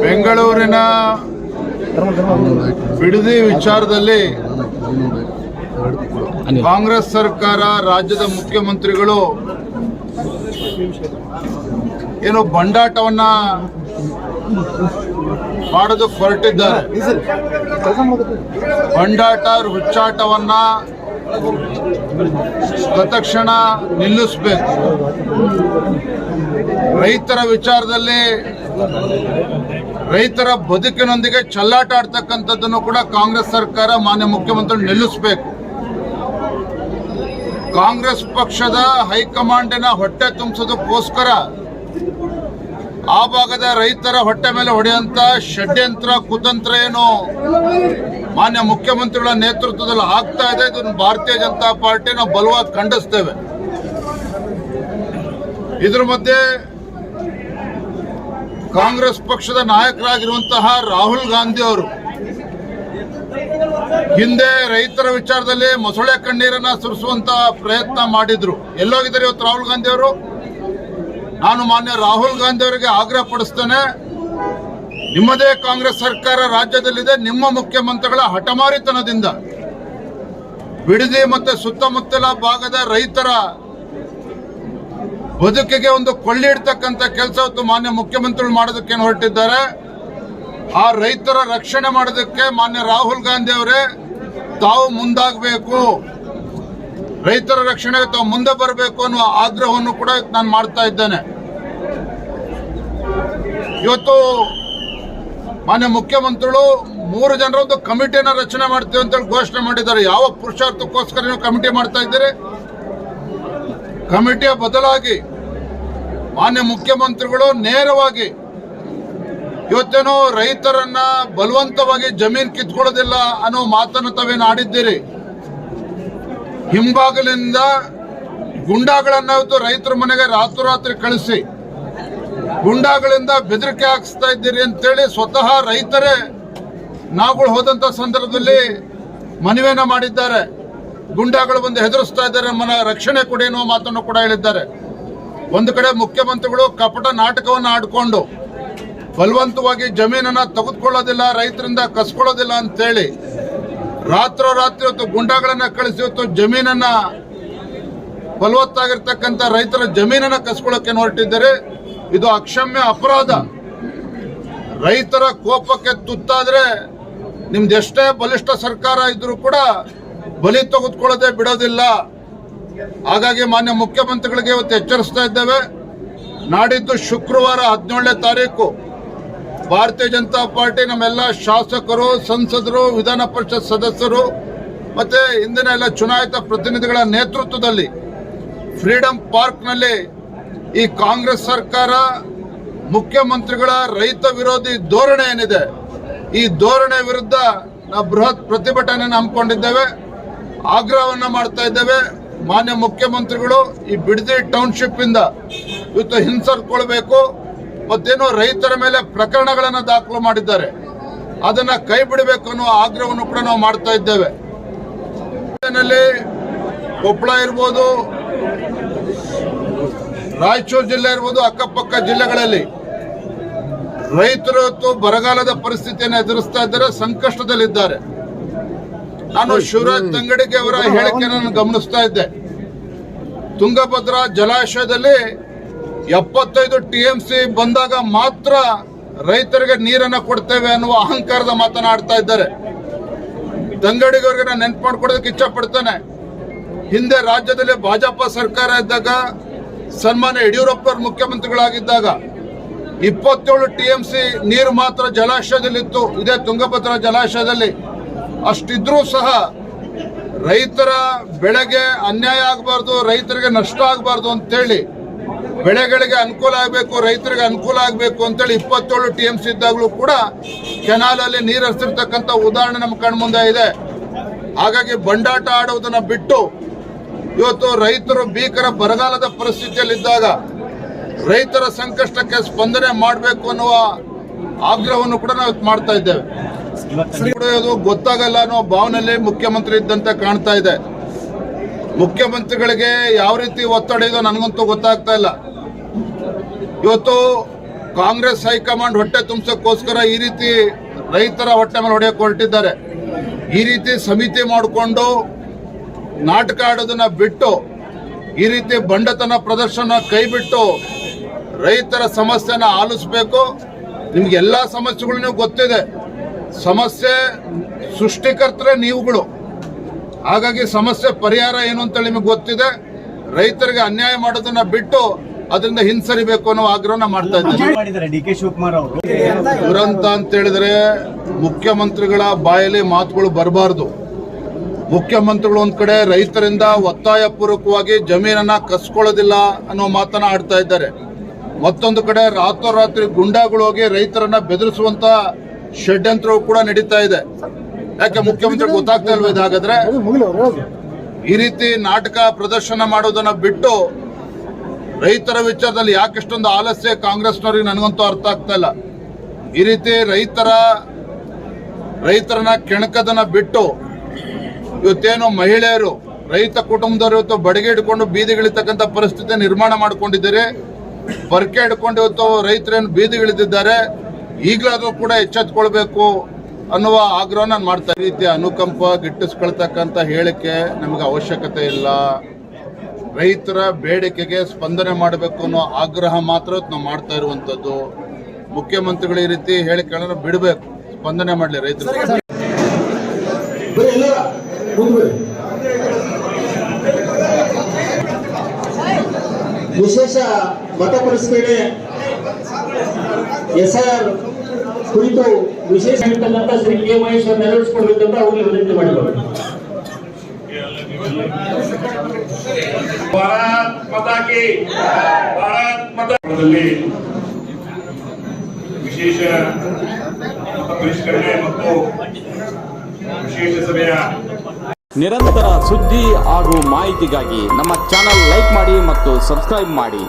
ಬೆಂಗಳೂರಿನ ಬಿಡದಿ ವಿಚಾರದಲ್ಲಿ ಕಾಂಗ್ರೆಸ್ ಸರ್ಕಾರ, ರಾಜ್ಯದ ಮುಖ್ಯಮಂತ್ರಿಗಳು ಏನು ಬಂಡಾಟವನ್ನ ಮಾಡೋದಕ್ಕೆ ಹೊರಟಿದ್ದಾರೆ. ಬಂಡಾಟ, ಹುಚ್ಚಾಟವನ್ನ ತತ್ಕ್ಷಣ ನಿಲ್ಲಿಸಬೇಕು. ರೈತರ ವಿಚಾರದಲ್ಲಿ ರೈತರ ಬದುಕಿನೊಂದಿಗೆ ಚೆಲ್ಲಾಟ ಆಡ್ತಕ್ಕಂಥದ್ದನ್ನು ಕೂಡ ಕಾಂಗ್ರೆಸ್ ಸರ್ಕಾರ, ಮಾನ್ಯ ಮುಖ್ಯಮಂತ್ರಿ ನಿಲ್ಲಿಸಬೇಕು. ಕಾಂಗ್ರೆಸ್ ಪಕ್ಷದ ಹೈಕಮಾಂಡಿನ ಹೊಟ್ಟೆ ತುಂಬಿಸೋದಕ್ಕೋಸ್ಕರ ಆ ಭಾಗದ ರೈತರ ಹೊಟ್ಟೆ ಮೇಲೆ ಹೊಡೆಯುವಂತ ಷಡ್ಯಂತ್ರ, ಕುತಂತ್ರ ಏನು ಮಾನ್ಯ ಮುಖ್ಯಮಂತ್ರಿಗಳ ನೇತೃತ್ವದಲ್ಲಿ ಆಗ್ತಾ ಇದೆ, ಇದನ್ನು ಭಾರತೀಯ ಜನತಾ ಪಾರ್ಟಿ ನಾವು ಬಲವಾಗಿ ಖಂಡಿಸ್ತೇವೆ. ಇದ್ರ ಮಧ್ಯೆ ಕಾಂಗ್ರೆಸ್ ಪಕ್ಷದ ನಾಯಕರಾಗಿರುವಂತಹ ರಾಹುಲ್ ಗಾಂಧಿ ಅವರು ಹಿಂದೆ ರೈತರ ವಿಚಾರದಲ್ಲಿ ಮೊಸಳೆ ಕಣ್ಣೀರನ್ನ ಸುರಿಸುವಂತ ಪ್ರಯತ್ನ ಮಾಡಿದ್ರು. ಎಲ್ಲೋಗಿದ್ದಾರೆ ಇವತ್ತು ರಾಹುಲ್ ಗಾಂಧಿ ಅವರು? ನಾನು ಮಾನ್ಯ ರಾಹುಲ್ ಗಾಂಧಿ ಅವರಿಗೆ ಆಗ್ರಹ ಪಡಿಸ್ತೇನೆ, ನಿಮ್ಮದೇ ಕಾಂಗ್ರೆಸ್ ಸರ್ಕಾರ ರಾಜ್ಯದಲ್ಲಿದೆ. ನಿಮ್ಮ ಮುಖ್ಯಮಂತ್ರಿಗಳ ಹಠಮಾರಿತನದಿಂದ ಬಿಡದಿ ಮತ್ತೆ ಸುತ್ತಮುತ್ತಲ ಭಾಗದ ರೈತರ ಬದುಕಿಗೆ ಒಂದು ಕೊಳ್ಳಿ ಇಡ್ತಕ್ಕಂಥ ಕೆಲಸ ಹೊತ್ತು ಮಾನ್ಯ ಮುಖ್ಯಮಂತ್ರಿಗಳು ಮಾಡೋದಕ್ಕೆ ಹೊರಟಿದ್ದಾರೆ. ಆ ರೈತರ ರಕ್ಷಣೆ ಮಾಡೋದಕ್ಕೆ ಮಾನ್ಯ ರಾಹುಲ್ ಗಾಂಧಿ ಅವರೇ ತಾವು ಮುಂದಾಗಬೇಕು, ರೈತರ ರಕ್ಷಣೆಗೆ ತಾವು ಮುಂದೆ ಬರಬೇಕು ಅನ್ನುವ ಆಗ್ರಹವನ್ನು ಕೂಡ ನಾನು ಮಾಡ್ತಾ ಇದ್ದೇನೆ. ಇವತ್ತು ಮಾನ್ಯ ಮುಖ್ಯಮಂತ್ರಿಗಳು 3 ಜನರ ಒಂದು ಕಮಿಟಿಯನ್ನ ರಚನೆ ಮಾಡ್ತೀವಿ ಅಂತೇಳಿ ಘೋಷಣೆ ಮಾಡಿದ್ದಾರೆ. ಯಾವ ಪುರುಷಾರ್ಥಕ್ಕೋಸ್ಕರ ನೀವು ಕಮಿಟಿ ಮಾಡ್ತಾ ಇದ್ದೀರಿ? ಕಮಿಟಿಯ ಬದಲಾಗಿ ಮಾನ್ಯ ಮುಖ್ಯಮಂತ್ರಿಗಳು ನೇರವಾಗಿ ಇವತ್ತೇನೋ ರೈತರನ್ನ ಬಲವಂತವಾಗಿ ಜಮೀನು ಕಿತ್ಕೊಳ್ಳೋದಿಲ್ಲ ಅನ್ನೋ ಮಾತನ್ನು ತಾವೇನು ಆಡಿದ್ದೀರಿ. ಹಿಂಬಾಗಿಲಿಂದ ಗುಂಡಾಗಳನ್ನ ಇವತ್ತು ರೈತರ ಮನೆಗೆ ರಾತ್ರೋರಾತ್ರಿ ಕಳಿಸಿ ಗುಂಡಾಗಳಿಂದ ಬೆದರಿಕೆ ಹಾಕಿಸ್ತಾ ಇದ್ದೀರಿ ಅಂತೇಳಿ ಸ್ವತಃ ರೈತರೇ ನಾವುಗಳು ಹೋದಂತ ಸಂದರ್ಭದಲ್ಲಿ ಮನವಿಯನ್ನ ಮಾಡಿದ್ದಾರೆ. ಗುಂಡಾಗಳು ಬಂದು ಹೆದರಿಸ್ತಾ ಇದ್ದಾರೆ, ಮನ ರಕ್ಷಣೆ ಕೊಡಿ ಎನ್ನುವ ಮಾತನ್ನು ಕೂಡ ಹೇಳಿದ್ದಾರೆ. ಒಂದು ಕಡೆ ಮುಖ್ಯಮಂತ್ರಿಗಳು ಕಪಟ ನಾಟಕವನ್ನು ಆಡಿಕೊಂಡು ಬಲವಂತವಾಗಿ ಜಮೀನನ್ನ ತೆಗೆದುಕೊಳ್ಳೋದಿಲ್ಲ, ರೈತರಿಂದ ಕಸ್ಕೊಳ್ಳೋದಿಲ್ಲ ಅಂತೇಳಿ ರಾತ್ರೋರಾತ್ರಿ ಹೊತ್ತು ಗುಂಡಾಗಳನ್ನ ಕಳಿಸಿ ಹೊತ್ತು ಜಮೀನನ್ನ ಫಲವತ್ತಾಗಿರ್ತಕ್ಕಂಥ ರೈತರ ಜಮೀನನ್ನ ಕಸ್ಕೊಳ್ಳೋಕೆ ಹೊರಟಿದ್ದಾರೆ. ಇದು ಅಕ್ಷಮ್ಯ ಅಪರಾಧ. ರೈತರ ಕೋಪಕ್ಕೆ ತುತ್ತಾದ್ರೆ ನಿಮ್ದು ಎಷ್ಟೇ ಬಲಿಷ್ಠ ಸರ್ಕಾರ ಇದ್ರೂ ಕೂಡ ಬಲಿ ತೆಗೆದುಕೊಳ್ಳದೆ ಬಿಡೋದಿಲ್ಲ. ಹಾಗಾಗಿ ಮಾನ್ಯ ಮುಖ್ಯಮಂತ್ರಿಗಳಿಗೆ ಇವತ್ತು ಎಚ್ಚರಿಸ್ತಾ ಇದ್ದೇವೆ. ನಾಡಿದ್ದು ಶುಕ್ರವಾರ 17ನೇ ತಾರೀಕು ಭಾರತೀಯ ಜನತಾ ಪಾರ್ಟಿ ನಮ್ಮೆಲ್ಲ ಶಾಸಕರು, ಸಂಸದರು, ವಿಧಾನ ಪರಿಷತ್ ಸದಸ್ಯರು ಮತ್ತೆ ಇಂದಿನ ಎಲ್ಲ ಚುನಾಯಿತ ಪ್ರತಿನಿಧಿಗಳ ನೇತೃತ್ವದಲ್ಲಿ ಫ್ರೀಡಂ ಪಾರ್ಕ್ನಲ್ಲಿ ಈ ಕಾಂಗ್ರೆಸ್ ಸರ್ಕಾರ, ಮುಖ್ಯಮಂತ್ರಿಗಳ ರೈತ ವಿರೋಧಿ ಧೋರಣೆ ಏನಿದೆ, ಈ ಧೋರಣೆ ವಿರುದ್ಧ ನಾವು ಬೃಹತ್ ಪ್ರತಿಭಟನೆಯನ್ನು ಹಮ್ಮಿಕೊಂಡಿದ್ದೇವೆ, ಆಗ್ರಹವನ್ನ ಮಾಡ್ತಾ ಇದ್ದೇವೆ. ಮಾನ್ಯ ಮುಖ್ಯಮಂತ್ರಿಗಳು ಈ ಬಿಡದಿ ಟೌನ್ಶಿಪ್ ಇಂದ ಇವತ್ತು ಹಿಂಸರ್ಕೊಳ್ಬೇಕು, ಮತ್ತೇನೋ ರೈತರ ಮೇಲೆ ಪ್ರಕರಣಗಳನ್ನು ದಾಖಲು ಮಾಡಿದ್ದಾರೆ, ಅದನ್ನ ಕೈ ಬಿಡಬೇಕು ಅನ್ನೋ ಆಗ್ರಹವನ್ನು ಕೂಡ ನಾವು ಮಾಡ್ತಾ ಇದ್ದೇವೆ. ಕೊಪ್ಪಳ ಇರ್ಬೋದು, ರಾಯಚೂರು ಜಿಲ್ಲೆ ಇರ್ಬೋದು, ಅಕ್ಕಪಕ್ಕ ಜಿಲ್ಲೆಗಳಲ್ಲಿ ರೈತರು ಇವತ್ತು ಬರಗಾಲದ ಪರಿಸ್ಥಿತಿಯನ್ನು ಎದುರಿಸ್ತಾ ಇದ್ದಾರೆ, ಸಂಕಷ್ಟದಲ್ಲಿದ್ದಾರೆ. ನಾನು ಶಿವರಾಜ್ ತಂಗಡಿಗೆ ಅವರ ಹೇಳಿಕೆಯನ್ನು ಗಮನಿಸ್ತಾ ಇದ್ದೆ. ತುಂಗಭದ್ರಾ ಜಲಾಶಯದಲ್ಲಿ 75 TMC ಬಂದಾಗ ಮಾತ್ರ ರೈತರಿಗೆ ನೀರನ್ನು ಕೊಡ್ತೇವೆ ಅನ್ನುವ ಅಹಂಕಾರದ ಮಾತನಾಡ್ತಾ ಇದ್ದಾರೆ. ತಂಗಡಿಗೆ ಅವರಿಗೆ ನಾನು ನೆನಪು ಮಾಡ್ಕೊಡೋದಕ್ಕೆ ಇಚ್ಛೆ ಪಡ್ತೇನೆ. ಹಿಂದೆ ರಾಜ್ಯದಲ್ಲಿ ಭಾಜಪ ಸರ್ಕಾರ ಇದ್ದಾಗ, ಸನ್ಮಾನ್ಯ ಯಡಿಯೂರಪ್ಪ ಮುಖ್ಯಮಂತ್ರಿಗಳಾಗಿದ್ದಾಗ 27 TMC ನೀರು ಮಾತ್ರ ಜಲಾಶಯದಲ್ಲಿತ್ತು, ಇದೇ ತುಂಗಭದ್ರಾ ಜಲಾಶಯದಲ್ಲಿ. ಅಷ್ಟಿದ್ರೂ ಸಹ ರೈತರ ಬೆಳೆಗೆ ಅನ್ಯಾಯ ಆಗಬಾರ್ದು, ರೈತರಿಗೆ ನಷ್ಟ ಆಗಬಾರ್ದು ಅಂತೇಳಿ, ಬೆಳೆಗಳಿಗೆ ಅನುಕೂಲ ಆಗಬೇಕು, ರೈತರಿಗೆ ಅನುಕೂಲ ಆಗಬೇಕು ಅಂತೇಳಿ 27 TMC ಇದ್ದಾಗಲೂ ಕೂಡ ಕೆನಾಲಲ್ಲಿ ನೀರು ಹರಿಸಿರ್ತಕ್ಕಂಥ ಉದಾಹರಣೆ ನಮ್ಮ ಕಣ್ಮುಂದೆ ಇದೆ. ಹಾಗಾಗಿ ಬಂಡಾಟ ಆಡುವುದನ್ನು ಬಿಟ್ಟು ಇವತ್ತು ರೈತರು ಭೀಕರ ಬರಗಾಲದ ಪರಿಸ್ಥಿತಿಯಲ್ಲಿದ್ದಾಗ ರೈತರ ಸಂಕಷ್ಟಕ್ಕೆ ಸ್ಪಂದನೆ ಮಾಡಬೇಕು ಅನ್ನುವ ಆಗ್ರಹವನ್ನು ಕೂಡ ನಾವು ಮಾಡ್ತಾ ಇದ್ದೇವೆ. ಗೊತ್ತಾಗಲ್ಲ ಅನ್ನೋ ಭಾವನೆಯಲ್ಲಿ ಮುಖ್ಯಮಂತ್ರಿ ಇದ್ದಂತೆ ಕಾಣ್ತಾ ಇದೆ. ಮುಖ್ಯಮಂತ್ರಿಗಳಿಗೆ ಯಾವ ರೀತಿ ಒತ್ತಡ ಇದೋ ನನಗಂತೂ ಗೊತ್ತಾಗ್ತಾ ಇಲ್ಲ. ಇವತ್ತು ಕಾಂಗ್ರೆಸ್ ಹೈಕಮಾಂಡ್ ಹೊಟ್ಟೆ ತುಂಬಿಸೋಕ್ಕೋಸ್ಕರ ಈ ರೀತಿ ರೈತರ ಹೊಟ್ಟೆ ಮೇಲೆ ಹೊಡೆಯಕ್ಕೆ ಹೊರಟಿದ್ದಾರೆ. ಈ ರೀತಿ ಸಮಿತಿ ಮಾಡಿಕೊಂಡು ನಾಟಕ ಆಡೋದನ್ನ ಬಿಟ್ಟು, ಈ ರೀತಿ ಬಂಡತನ ಪ್ರದರ್ಶನ ಕೈಬಿಟ್ಟು ರೈತರ ಸಮಸ್ಯೆನ ಆಲಿಸಬೇಕು. ನಿಮ್ಗೆ ಎಲ್ಲಾ ಸಮಸ್ಯೆಗಳು ಗೊತ್ತಿದೆ, ಸಮಸ್ಯೆ ಸೃಷ್ಟಿಕರ್ತರೇ ನೀವುಗಳು. ಹಾಗಾಗಿ ಸಮಸ್ಯೆ ಪರಿಹಾರ ಏನು ಅಂತ ನಿಮಗೆ ಗೊತ್ತಿದೆ. ರೈತರಿಗೆ ಅನ್ಯಾಯ ಮಾಡೋದನ್ನ ಬಿಟ್ಟು ಅದರಿಂದ ಹಿಂಸರಿಬೇಕು ಅನ್ನೋ ಆಗ್ರಹನ ಮಾಡ್ತಾ ಇದ್ದಾರೆ. ಡಿ.ಕೆ. ಶಿವಕುಮಾರ್ ಅವರು ದುರಂತ ಅಂತ ಹೇಳಿದ್ರೆ ಮುಖ್ಯಮಂತ್ರಿಗಳ ಬಾಯಲ್ಲಿ ಮಾತುಗಳು ಬರಬಾರ್ದು. ಮುಖ್ಯಮಂತ್ರಿಗಳು ಒಂದ್ ಕಡೆ ರೈತರಿಂದ ಒತ್ತಾಯ ಪೂರ್ವಕವಾಗಿ ಜಮೀನನ್ನ ಕಸ್ಕೊಳ್ಳೋದಿಲ್ಲ ಅನ್ನೋ ಮಾತನ್ನ ಆಡ್ತಾ ಇದ್ದಾರೆ. ಮತ್ತೊಂದು ಕಡೆ ರಾತ್ರೋರಾತ್ರಿ ಗುಂಡಾಗಳು ಹೋಗಿ ರೈತರನ್ನ ಬೆದರಿಸುವಂತ ಷಡ್ಯಂತ್ರವು ಕೂಡ ನಡೀತಾ ಇದೆ. ಯಾಕೆ ಮುಖ್ಯಮಂತ್ರಿ ಗೊತ್ತಾಗ್ತಾ ಇಲ್ವ ಇದಾಗಾದ್ರೆ? ಈ ರೀತಿ ನಾಟಕ ಪ್ರದರ್ಶನ ಮಾಡೋದನ್ನ ಬಿಟ್ಟು ರೈತರ ವಿಚಾರದಲ್ಲಿ ಯಾಕೆಷ್ಟೊಂದು ಆಲಸ್ಯ ಕಾಂಗ್ರೆಸ್ನವ್ರಿಗೆ ನನಗಂತೂ ಅರ್ಥ ಆಗ್ತಾ ಇಲ್ಲ. ಈ ರೀತಿ ರೈತರನ್ನ ಕೆಣಕದನ್ನ ಬಿಟ್ಟು ಇವತ್ತೇನು ಮಹಿಳೆಯರು, ರೈತ ಕುಟುಂಬದವರು ಇವತ್ತು ಬಡಿಗೆ ಹಿಡ್ಕೊಂಡು ಬೀದಿಗಿಳಿತಕ್ಕಂಥ ಪರಿಸ್ಥಿತಿ ನಿರ್ಮಾಣ ಮಾಡ್ಕೊಂಡಿದ್ದಾರೆ. ಪರ್ಕೆ ಹಿಡ್ಕೊಂಡು ಇವತ್ತು ರೈತರೇನು ಬೀದಿಗಿಳಿದಿದ್ದಾರೆ. ಈಗಲಾದ್ರೂ ಕೂಡ ಎಚ್ಚೆತ್ಕೊಳ್ಬೇಕು ಅನ್ನುವ ಆಗ್ರಹ ನಾನು ಮಾಡ್ತಾ. ಈ ರೀತಿಯ ಅನುಕಂಪ ಗಿಟ್ಟಿಸ್ಕೊಳ್ತಕ್ಕಂಥ ಹೇಳಿಕೆ ನಮಗೆ ಅವಶ್ಯಕತೆ ಇಲ್ಲ. ರೈತರ ಬೇಡಿಕೆಗೆ ಸ್ಪಂದನೆ ಮಾಡಬೇಕು ಅನ್ನೋ ಆಗ್ರಹ ಮಾತ್ರ ನಾವು ಮಾಡ್ತಾ ಇರುವಂತದ್ದು. ಮುಖ್ಯಮಂತ್ರಿಗಳು ಈ ರೀತಿ ಹೇಳಿಕೆಗಳನ್ನು ಬಿಡಬೇಕು, ಸ್ಪಂದನೆ ಮಾಡಲಿ ರೈತರು. ವಿಶೇಷ ಮತ ಪರಿಷ್ಕರಣೆ SIR ಕುರಿತು ವಿಶೇಷ ಶ್ರೀ ಕೆ. ಮಹೇಶ್ವರ್ ನೆರವೇರಿಸಿಕೊಡ್ಬೇಕಂತ ಅವ್ರಿಗೆ ವಿನಂತಿ ಮಾಡಿದ್ದಾರೆ. ಭಾರತ್ ಮಾತಾ ಕಿ ಭಾರತ್ ಮಾತಾದಲ್ಲಿ ವಿಶೇಷ ಮತ ಪರಿಷ್ಕರಣೆ ಮತ್ತು ವಿಶೇಷ ಸಭೆಯ ನಿರಂತರ ಸುದ್ದಿ ಹಾಗೂ ಮಾಹಿತಿಗಾಗಿ ನಮ್ಮ ಚಾನೆಲ್ ಲೈಕ್ ಮಾಡಿ ಮತ್ತು ಸಬ್ಸ್ಕ್ರೈಬ್ ಮಾಡಿ.